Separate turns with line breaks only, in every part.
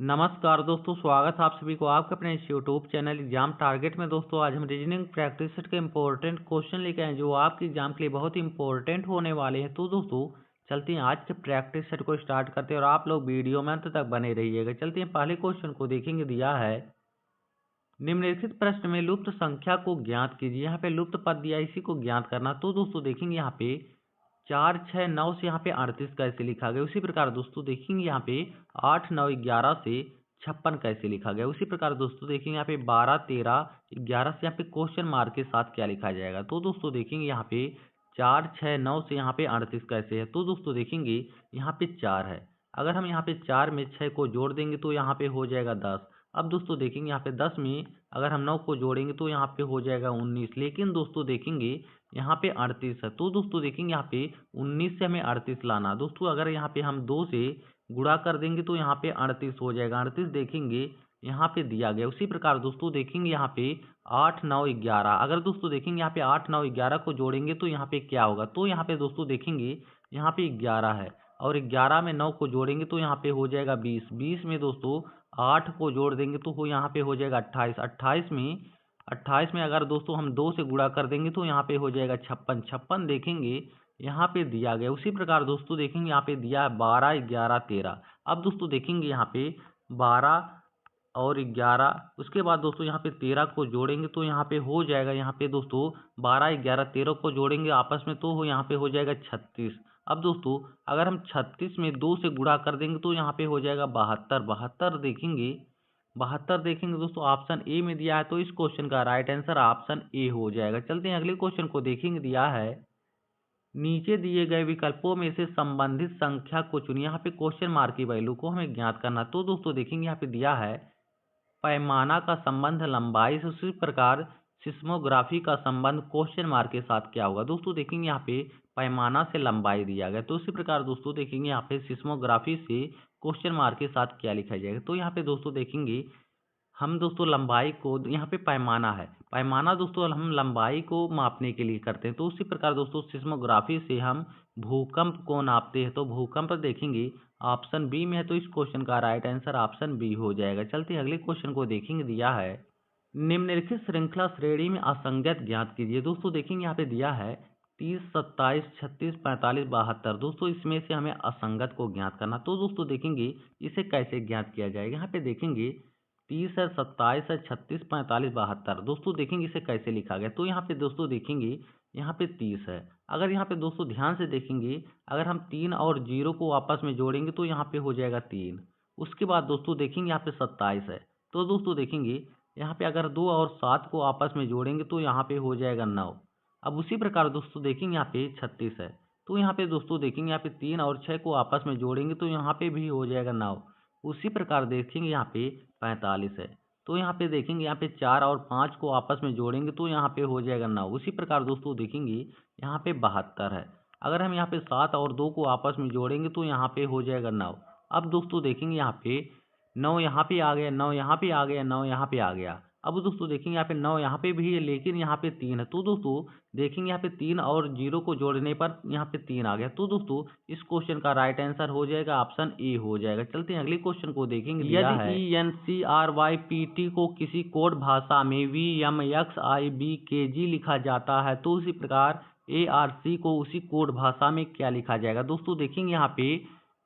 नमस्कार दोस्तों, स्वागत है आप सभी को आपके अपने इस यूट्यूब चैनल एग्जाम टारगेट में। दोस्तों आज हम रीजनिंग प्रैक्टिस सेट के इंपॉर्टेंट क्वेश्चन लेके आए हैं जो आपके एग्जाम के लिए बहुत ही इंपॉर्टेंट होने वाले हैं। तो दोस्तों चलते हैं आज के प्रैक्टिस सेट को स्टार्ट करते हैं और आप लोग वीडियो में अंत तक बने रहिएगा। चलते हैं पहले क्वेश्चन को देखेंगे। दिया है निम्नलिखित प्रश्न में लुप्त संख्या को ज्ञात कीजिए। यहाँ पे लुप्त पद दिया है, इसी को ज्ञात करना। तो दोस्तों देखेंगे यहाँ पे 4, 6, 9 से यहाँ पे 38 कैसे लिखा गया। उसी प्रकार दोस्तों देखेंगे यहाँ पे 8, 9, 11 से 56 कैसे लिखा गया। उसी प्रकार दोस्तों देखेंगे यहाँ पे 12, 13, 11 से यहाँ पे क्वेश्चन मार्क के साथ क्या लिखा जाएगा। तो दोस्तों देखेंगे यहाँ पे 4, 6, 9 से यहाँ पे 38 कैसे है। तो दोस्तों देखेंगे यहाँ पे 4 है। अगर हम यहाँ पे 4 में 6 को जोड़ देंगे तो यहाँ पे हो जाएगा 10। अब दोस्तों देखेंगे यहाँ पे 10 में अगर हम 9 को जोड़ेंगे तो यहाँ पे हो जाएगा 19। लेकिन दोस्तों देखेंगे यहाँ पे 38 है। तो दोस्तों देखेंगे यहाँ पे 19 से हमें 38 लाना। दोस्तों अगर यहाँ पे हम 2 से गुणा कर देंगे तो यहाँ पे 38 हो जाएगा। 38 देखेंगे यहाँ पे दिया गया। उसी प्रकार दोस्तों देखेंगे यहाँ पे 8, 9, 11। अगर दोस्तों देखेंगे यहाँ पे 8, 9, 11 को जोड़ेंगे तो यहाँ पे क्या होगा। तो यहाँ पे दोस्तों देखेंगे यहाँ पे 11 है और 11 में 9 को जोड़ेंगे तो यहाँ पे हो जाएगा 20। 20 में दोस्तों 8 को जोड़ देंगे तो यहाँ पे हो जाएगा 28। 28 में अगर दोस्तों हम 2 से गुणा कर देंगे तो यहाँ पे हो जाएगा 56। 56 देखेंगे यहाँ पे दिया गया। उसी प्रकार दोस्तों देखेंगे यहाँ पे दिया है 12, 11, 13। अब दोस्तों देखेंगे यहाँ पे 12 और 11, उसके बाद दोस्तों यहाँ पे 13 को जोड़ेंगे तो यहाँ पे हो जाएगा। यहाँ पे दोस्तों 12, 11, 13 को जोड़ेंगे आपस में तो यहाँ पे हो जाएगा 36। अब दोस्तों अगर हम 36 में 2 से गुणा कर देंगे तो यहाँ पे हो जाएगा 72। 72 देखेंगे दोस्तों ऑप्शन ए में दिया है। तो इस क्वेश्चन का राइट आंसर ऑप्शन ए हो जाएगा। चलते हैं अगले क्वेश्चन को देखेंगे। दिया है नीचे दिए गए विकल्पों में से संबंधित संख्या को चुनिए। यहाँ पे क्वेश्चन मार्क की वैल्यू को हमें ज्ञात करना। तो दोस्तों देखेंगे यहाँ पे दिया है पैमाना का संबंध लंबाई से, उसी प्रकार सिस्मोग्राफी का संबंध क्वेश्चन मार्क के साथ क्या होगा। दोस्तों देखेंगे यहाँ पे पैमाना से लंबाई दिया गया। तो उसी प्रकार दोस्तों देखेंगे यहाँ पे सिस्मोग्राफी से क्वेश्चन मार्क के साथ क्या लिखा जाएगा। तो यहाँ पे दोस्तों देखेंगे हम दोस्तों लंबाई को, यहाँ पे पैमाना है, पैमाना दोस्तों हम लंबाई को मापने के लिए करते हैं। तो उसी प्रकार दोस्तों सिस्मोग्राफी से हम भूकंप को नापते हैं। तो भूकंप देखेंगे ऑप्शन बी में है। तो इस क्वेश्चन का राइट आंसर ऑप्शन बी हो जाएगा। चलते हैं अगले क्वेश्चन को देखेंगे। दिया है निम्नलिखित श्रृंखला श्रेणी में असंगत ज्ञात कीजिए। दोस्तों देखेंगे यहाँ पे दिया है 30, 27, 36, 45, 72। दोस्तों इसमें से हमें असंगत को ज्ञात करना। तो दोस्तों देखेंगे इसे कैसे ज्ञात किया जाएगा। यहाँ पे देखेंगे 30 है, 27 है, 36, 45, 72। दोस्तों देखेंगे इसे कैसे लिखा गया। तो यहाँ पे दोस्तों देखेंगे यहाँ पे 30 है। अगर यहाँ पे दोस्तों ध्यान से देखेंगे अगर हम 3 और 0 को आपस में जोड़ेंगे तो यहाँ पे हो जाएगा 3। उसके बाद दोस्तों देखेंगे यहाँ पे 27 है। तो दोस्तों देखेंगे यहाँ पे अगर 2 और 7 को आपस में जोड़ेंगे तो यहाँ पे हो जाएगा 9। अब उसी प्रकार दोस्तों देखेंगे यहाँ पे 36 है। तो यहाँ पे दोस्तों देखेंगे यहाँ पे 3 और 6 को आपस में जोड़ेंगे तो यहाँ पे भी हो जाएगा 9। उसी प्रकार देखेंगे यहाँ पे 45 है। तो यहाँ पे देखेंगे यहाँ पे 4 और 5 को आपस में जोड़ेंगे तो यहाँ पे हो जाएगा 9। उसी प्रकार दोस्तों देखेंगे यहाँ पे 72 है। अगर हम यहाँ पे 7 और 2 को आपस में जोड़ेंगे तो यहाँ पे हो जाएगा 9। अब दोस्तों देखेंगे यहाँ पे 9 यहाँ पे आ गया, 9 यहाँ पे आ गया, 9 यहाँ पे आ गया। अब दोस्तों देखेंगे यहाँ पे 9 यहाँ पे भी है लेकिन यहाँ पे 3 है। तो दोस्तों देखेंगे यहाँ पे 3 और 0 को जोड़ने पर यहाँ पे 3 आ गया। तो दोस्तों इस क्वेश्चन का राइट आंसर हो जाएगा ऑप्शन ए हो जाएगा। चलते हैं अगले क्वेश्चन को देखेंगे। यदि ENCRYPT को किसी कोड भाषा में VMXIBKG लिखा जाता है तो उसी प्रकार ARC को उसी कोड भाषा में क्या लिखा जाएगा। दोस्तों देखेंगे यहाँ पे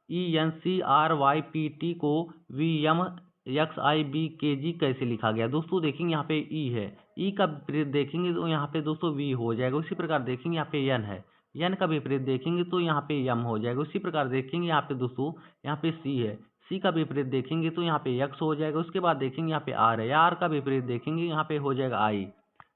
ENCRYPT को VMXIBKG कैसे लिखा गया। दोस्तों देखेंगे यहाँ पे ई है, ई का विपरीत देखेंगे तो यहाँ पे दोस्तों वी हो जाएगा। उसी प्रकार देखेंगे यहाँ पे एन है, एन का विपरीत देखेंगे तो यहाँ पे एम हो जाएगा। उसी प्रकार देखेंगे यहाँ पे दोस्तों यहाँ पे सी है, सी का विपरीत देखेंगे तो यहाँ पे एक्स हो जाएगा। उसके बाद देखेंगे यहाँ पे आर है, आर का विपरीत देखेंगे यहाँ पे हो जाएगा आई।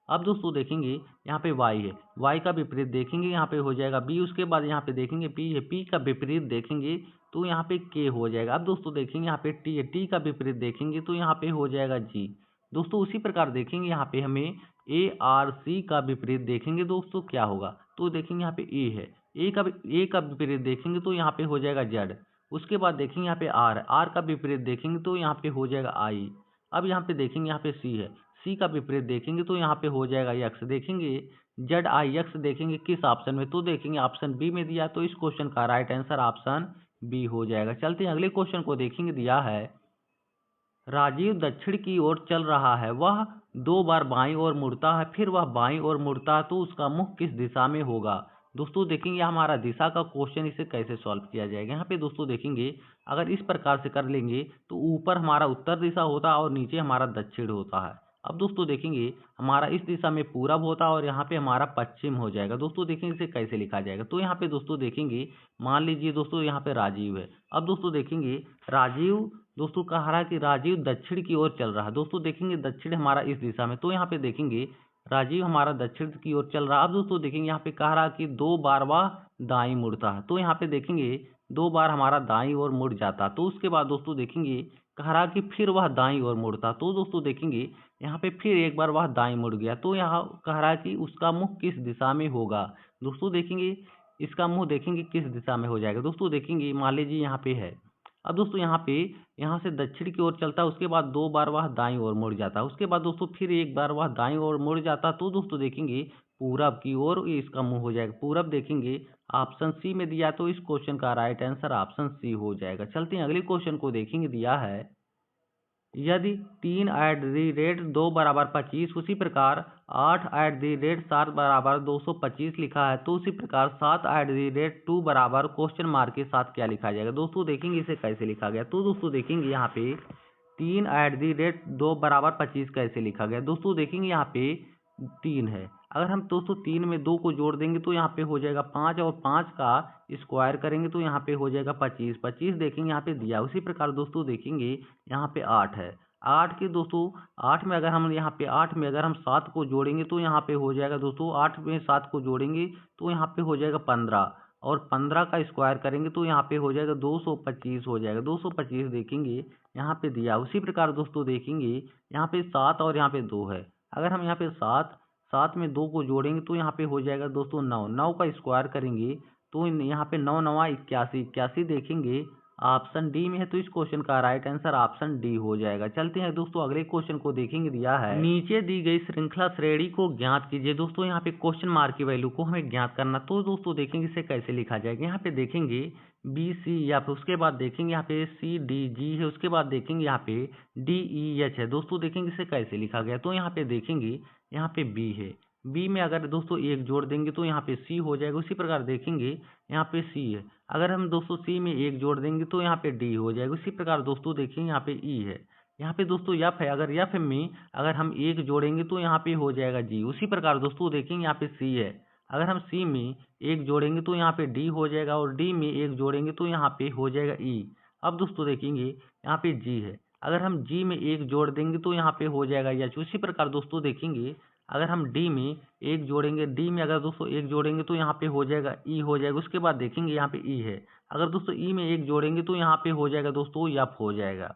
अब दोस्तों देखेंगे यहाँ पे वाई है, वाई का विपरीत देखेंगे यहाँ पे हो जाएगा बी। उसके बाद यहाँ पे देखेंगे पी है, पी का विपरीत देखेंगे तो यहाँ पे के हो जाएगा। अब दोस्तों देखेंगे यहाँ पे टी है, टी का विपरीत देखेंगे तो यहाँ पे हो जाएगा जी। दोस्तों उसी प्रकार देखेंगे यहाँ पे हमें ए आर सी का विपरीत देखेंगे दोस्तों क्या होगा। तो देखेंगे यहाँ पे ए है, ए का विपरीत देखेंगे तो यहाँ पे हो जाएगा जेड। उसके बाद देखेंगे यहाँ पे आर है, आर का विपरीत देखेंगे तो यहाँ पे हो जाएगा आई। अब यहाँ पे देखेंगे यहाँ पे सी है, सी का विपरीत देखेंगे तो यहाँ पे हो जाएगा एक्स। देखेंगे जेड आई एक्स देखेंगे किस ऑप्शन में, तो देखेंगे ऑप्शन बी में दिया। तो इस क्वेश्चन का राइट आंसर ऑप्शन बी हो जाएगा। चलते हैं अगले क्वेश्चन को देखेंगे। दिया है राजीव दक्षिण की ओर चल रहा है, वह 2 बार बाईं ओर मुड़ता है, फिर वह बाईं ओर मुड़ता है, तो उसका मुख किस दिशा में होगा। दोस्तों देखेंगे हमारा दिशा का क्वेश्चन, इसे कैसे सॉल्व किया जाएगा। यहाँ पे दोस्तों देखेंगे अगर इस प्रकार से कर लेंगे तो ऊपर हमारा उत्तर दिशा होता है और नीचे हमारा दक्षिण होता है। अब दोस्तों देखेंगे हमारा इस दिशा में पूरब होता है और यहाँ पे हमारा पश्चिम हो जाएगा। दोस्तों देखेंगे इसे कैसे लिखा जाएगा। तो यहाँ पे दोस्तों देखेंगे, मान लीजिए दोस्तों यहाँ पे राजीव है। अब दोस्तों देखेंगे राजीव, दोस्तों कह रहा है कि राजीव दक्षिण की ओर चल रहा है। दोस्तों देखेंगे दक्षिण हमारा इस दिशा में, तो यहाँ पे देखेंगे राजीव हमारा दक्षिण की ओर चल रहा है। अब दोस्तों देखेंगे यहाँ पे कह रहा है कि 2 बार वह दाईं मुड़ता है, तो यहाँ पे देखेंगे 2 बार हमारा दाईं ओर मुड़ जाता। तो उसके बाद दोस्तों देखेंगे कह रहा कि फिर वह दाईं ओर मुड़ता, तो दोस्तों देखेंगे यहाँ पे फिर एक बार वह दाईं मुड़ गया। तो यहाँ कह रहा है कि उसका मुख किस दिशा में होगा। दोस्तों देखेंगे इसका मुंह देखेंगे किस दिशा में हो जाएगा। दोस्तों देखेंगे मान लीजिए यहाँ पे है। अब दोस्तों यहाँ पे, यहाँ से दक्षिण की ओर चलता है, उसके बाद 2 बार वह दाईं ओर मुड़ जाता है, उसके बाद दोस्तों फिर एक बार वह दाईं ओर मुड़ जाता है, तो दोस्तों देखेंगे पूरब की ओर इसका मुंह हो जाएगा। पूरब देखेंगे ऑप्शन सी में दिया, तो इस क्वेश्चन का राइट आंसर ऑप्शन सी हो जाएगा। चलते हैं अगले क्वेश्चन को देखेंगे। दिया है यदि 3 @ 2 = 25, उसी प्रकार 8 @ 7 = 225 लिखा है, तो उसी प्रकार 7 @ 2 बराबर क्वेश्चन मार्क के साथ क्या लिखा जाएगा। दोस्तों देखेंगे इसे कैसे लिखा गया। तो दोस्तों देखेंगे यहाँ पे 3 @ 2 = 25 कैसे लिखा गया। दोस्तों देखेंगे यहाँ पे 3 है, अगर हम दोस्तों 3 में 2 को जोड़ देंगे तो यहाँ पे हो जाएगा 5, और 5 का स्क्वायर करेंगे तो यहाँ पे हो जाएगा 25। 25 देखेंगे यहाँ पे दिया। उसी प्रकार दोस्तों देखेंगे यहाँ पे 8 है, 8 के दोस्तों 8 में अगर हम यहाँ पे 8 में अगर हम 7 को जोड़ेंगे तो यहाँ पे हो जाएगा दोस्तों 8 में 7 को जोड़ेंगे तो यहाँ पे हो जाएगा 15, और 15 का स्क्वायर करेंगे तो यहाँ पे हो जाएगा 225 हो जाएगा। 225 देखेंगे यहाँ पे दिया। उसी प्रकार दोस्तों देखेंगे यहाँ पे 7 और यहाँ पे 2 है, अगर हम यहाँ पे 7 में 2 को जोड़ेंगे तो यहाँ पे हो जाएगा दोस्तों 9, 9 का स्क्वायर करेंगे तो यहाँ पे 9 9 81, 81 देखेंगे ऑप्शन डी में है, तो इस क्वेश्चन का राइट आंसर ऑप्शन डी हो जाएगा। चलते हैं दोस्तों अगले क्वेश्चन को देखेंगे। दिया है नीचे दी गई श्रृंखला श्रेणी को ज्ञात कीजिए। दोस्तों यहाँ पे क्वेश्चन मार्क की वैल्यू को हमें ज्ञात करना, तो दोस्तों देखेंगे इसे कैसे लिखा जाएगा। यहाँ पे देखेंगे बी सी, या फिर उसके बाद देखेंगे यहाँ पे सी डी जी है, उसके बाद देखेंगे यहाँ पे डी ई एच है। दोस्तों देखेंगे इसे कैसे लिखा गया। तो यहाँ पे देखेंगे यहाँ पे बी है, बी में अगर दोस्तों एक जोड़ देंगे तो यहाँ पे सी हो जाएगा। उसी प्रकार देखेंगे यहाँ पे सी है, अगर हम दोस्तों सी में एक जोड़ देंगे तो यहाँ पे डी हो जाएगा। उसी प्रकार दोस्तों देखेंगे यहाँ पे ई है, यहाँ पे दोस्तों यफ है, अगर यफ में अगर हम एक जोड़ेंगे तो यहाँ पे हो जाएगा जी। उसी प्रकार दोस्तों देखेंगे यहाँ पे सी है, अगर हम सी में एक जोड़ेंगे तो यहाँ पे डी हो जाएगा, और डी में एक जोड़ेंगे तो यहाँ पे हो जाएगा ई। अब दोस्तों देखेंगे यहाँ पे जी है, अगर हम जी में एक जोड़ देंगे तो यहाँ पे हो जाएगा एच। उसी प्रकार दोस्तों देखेंगे अगर हम डी में एक जोड़ेंगे, डी में अगर दोस्तों एक जोड़ेंगे तो यहाँ पे हो जाएगा ई हो जाएगा। उसके बाद देखेंगे यहाँ पे ई है, अगर दोस्तों ई में एक जोड़ेंगे तो यहाँ पे हो जाएगा दोस्तों यफ हो जाएगा।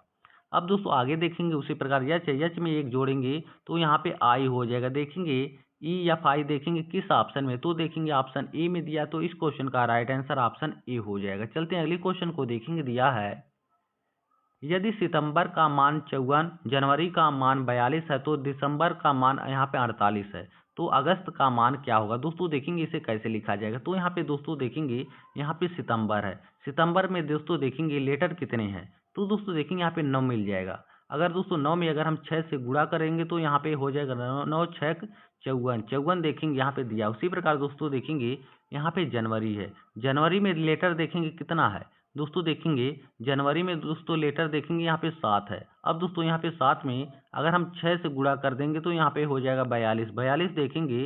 अब दोस्तों आगे देखेंगे उसी प्रकार यच है, यच में एक जोड़ेंगे तो यहाँ पे आई हो जाएगा। देखेंगे ई या आई देखेंगे किस ऑप्शन में, तो देखेंगे ऑप्शन ए में दिया, तो इस क्वेश्चन का राइट आंसर ऑप्शन ए हो जाएगा। चलते हैं अगले क्वेश्चन को देखेंगे। दिया है यदि सितंबर का मान 54, जनवरी का मान 42 है, तो दिसंबर का मान यहाँ पे 48 है, तो अगस्त का मान क्या होगा। दोस्तों देखेंगे इसे कैसे लिखा जाएगा। तो यहाँ पे दोस्तों देखेंगे यहाँ पे सितंबर है, सितंबर में दोस्तों देखेंगे लेटर कितने हैं, तो दोस्तों देखेंगे यहाँ पे 9 मिल जाएगा। अगर दोस्तों 9 में अगर हम 6 से गुणा करेंगे तो यहाँ पे हो जाएगा 9 6 54, 54 देखेंगे यहाँ पे दिया। उसी प्रकार दोस्तों देखेंगे यहाँ पे जनवरी है, जनवरी में लेटर देखेंगे कितना है। दोस्तों देखेंगे जनवरी में दोस्तों लेटर देखेंगे यहाँ पे 7 है। अब दोस्तों यहाँ पे 7 में अगर हम 6 से गुणा कर देंगे तो यहाँ पे हो जाएगा 42, 42 देखेंगे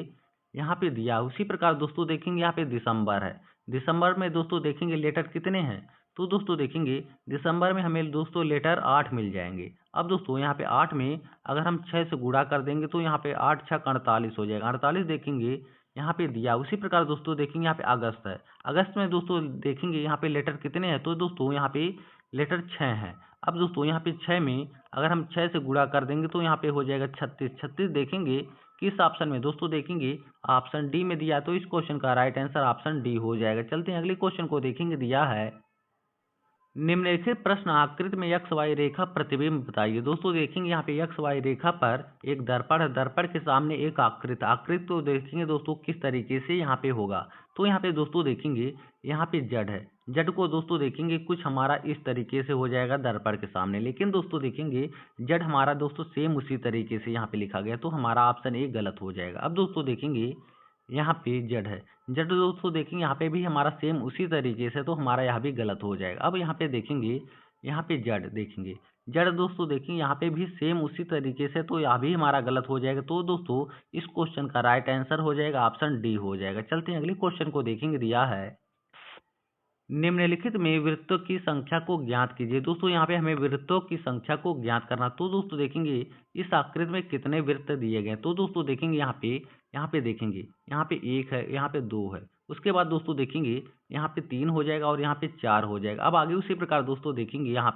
यहाँ पे दिया। उसी प्रकार दोस्तों देखेंगे यहाँ पे दिसंबर है, दिसंबर में दोस्तों देखेंगे लेटर कितने हैं, तो दोस्तों देखेंगे दिसंबर में हमें दोस्तों लेटर 8 मिल जाएंगे। अब दोस्तों यहाँ पे 8 में अगर हम 6 से गुणा कर देंगे तो यहाँ पे 8 6 48 हो जाएगा, 48 देखेंगे यहाँ पे दिया। उसी प्रकार दोस्तों देखेंगे यहाँ पे अगस्त है, अगस्त में दोस्तों देखेंगे यहाँ पे लेटर कितने हैं, तो दोस्तों यहाँ पे लेटर 6 हैं। अब दोस्तों यहाँ पे 6 में अगर हम 6 से गुणा कर देंगे तो यहाँ पे हो जाएगा 36, 36 देखेंगे किस ऑप्शन में, दोस्तों देखेंगे ऑप्शन डी में दिया, तो इस क्वेश्चन का राइट आंसर ऑप्शन डी हो जाएगा। चलते हैं अगले क्वेश्चन को देखेंगे। दिया है निम्नलिखित प्रश्न आकृति में एक्स वाई रेखा प्रतिबिंब बताइए। दोस्तों देखेंगे यहाँ पे एक्स वाई रेखा पर एक दर्पण है, दर्पण के सामने एक आकृति तो देखेंगे दोस्तों किस तरीके से यहाँ पे होगा। तो यहाँ पे दोस्तों देखेंगे यहाँ पे जड़ है, जड़ को दोस्तों देखेंगे कुछ हमारा इस तरीके से हो जाएगा दर्पण के सामने, लेकिन दोस्तों देखेंगे जड़ हमारा दोस्तों सेम उसी तरीके से यहाँ पे लिखा गया, तो हमारा ऑप्शन ए गलत हो जाएगा। अब दोस्तों देखेंगे यहाँ पे जड़ है, जड़ दोस्तों देखेंगे यहाँ पे भी हमारा सेम उसी तरीके से, तो हमारा यहाँ भी गलत हो जाएगा। अब यहाँ पे देखेंगे यहाँ पे जड़ देखेंगे, जड़ दोस्तों देखेंगे यहाँ पे भी सेम उसी तरीके से, तो यहाँ भी हमारा गलत हो जाएगा। तो दोस्तों इस क्वेश्चन का राइट आंसर हो जाएगा ऑप्शन डी हो जाएगा। चलते हैं अगले क्वेश्चन को देखेंगे। दिया है निम्नलिखित में वृत्तों की संख्या को ज्ञात कीजिए। दोस्तों यहाँ पे हमें वृत्तों की संख्या को ज्ञात करना, तो दोस्तों देखेंगे इस आकृति में कितने वृत्त दिए गए। तो दोस्तों देखेंगे यहाँ पे देखेंगे यहाँ पे 1 है, यहाँ पे 2 है, उसके बाद दोस्तों देखेंगे यहाँ पे 3 हो जाएगा और यहाँ पे 4 हो जाएगा। अब आगे उसी प्रकार दोस्तों देखेंगे यहाँ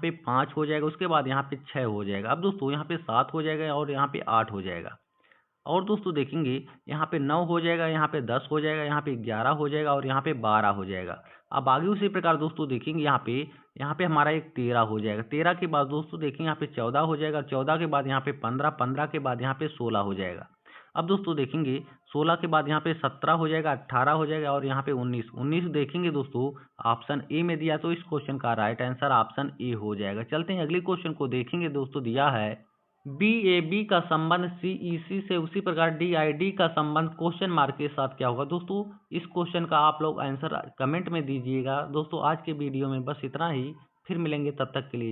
पे 5 हो जाएगा, उसके बाद यहाँ पे 6 हो जाएगा। अब दोस्तों यहाँ पे 7 हो जाएगा और यहाँ पे 8 हो जाएगा। और दोस्तों देखेंगे यहाँ पे 9 हो जाएगा, यहाँ पे 10 हो जाएगा, यहाँ पे 11 हो जाएगा और यहाँ पे 12 हो जाएगा। अब आगे उसी प्रकार दोस्तों देखेंगे यहाँ पे हमारा एक 13 हो जाएगा, 13 के बाद दोस्तों देखेंगे यहाँ पे 14 हो जाएगा, 14 के बाद यहाँ पे 15, 15 के बाद यहाँ पे 16 हो जाएगा। अब दोस्तों देखेंगे 16 के बाद यहाँ पे 17 हो जाएगा, 18 हो जाएगा और यहाँ पे 19, 19 देखेंगे दोस्तों ऑप्शन ए में दिया, तो इस क्वेश्चन का राइट आंसर ऑप्शन ए हो जाएगा। चलते हैं अगले क्वेश्चन को देखेंगे। दोस्तों दिया है BAB का संबंध CEC से, उसी प्रकार DID का संबंध क्वेश्चन मार्क के साथ क्या होगा। दोस्तों इस क्वेश्चन का आप लोग आंसर कमेंट में दीजिएगा। दोस्तों आज के वीडियो में बस इतना ही, फिर मिलेंगे, तब तक के लिए।